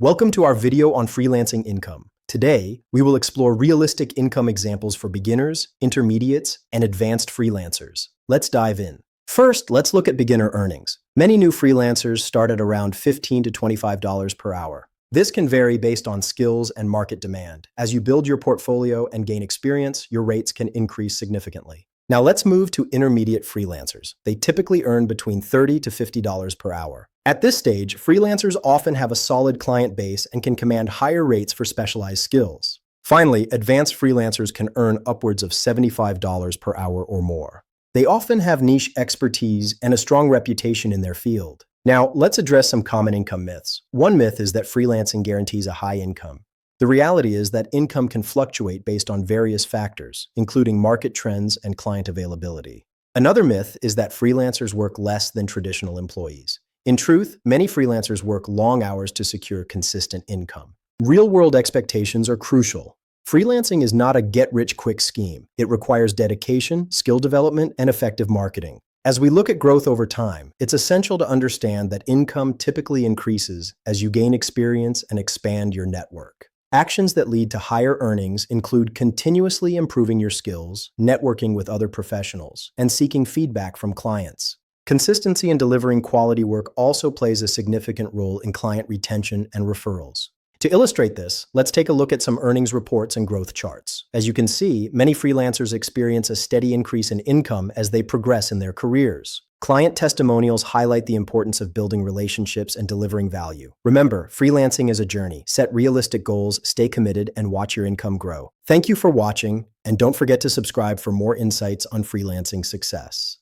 Welcome to our video on freelancing income. Today, we will explore realistic income examples for beginners, intermediates, and advanced freelancers. Let's dive in. First, let's look at beginner earnings. Many new freelancers start at around $15 to $25 per hour. This can vary based on skills and market demand. As you build your portfolio and gain experience, your rates can increase significantly. Now let's move to intermediate freelancers. They typically earn between $30 to $50 per hour. At this stage, freelancers often have a solid client base and can command higher rates for specialized skills. Finally, advanced freelancers can earn upwards of $75 per hour or more. They often have niche expertise and a strong reputation in their field. Now, let's address some common income myths. One myth is that freelancing guarantees a high income. The reality is that income can fluctuate based on various factors, including market trends and client availability. Another myth is that freelancers work less than traditional employees. In truth, many freelancers work long hours to secure consistent income. Real-world expectations are crucial. Freelancing is not a get-rich-quick scheme. It requires dedication, skill development, and effective marketing. As we look at growth over time, it's essential to understand that income typically increases as you gain experience and expand your network. Actions that lead to higher earnings include continuously improving your skills, networking with other professionals, and seeking feedback from clients. Consistency in delivering quality work also plays a significant role in client retention and referrals. To illustrate this, let's take a look at some earnings reports and growth charts. As you can see, many freelancers experience a steady increase in income as they progress in their careers. Client testimonials highlight the importance of building relationships and delivering value. Remember, freelancing is a journey. Set realistic goals, stay committed, and watch your income grow. Thank you for watching, and don't forget to subscribe for more insights on freelancing success.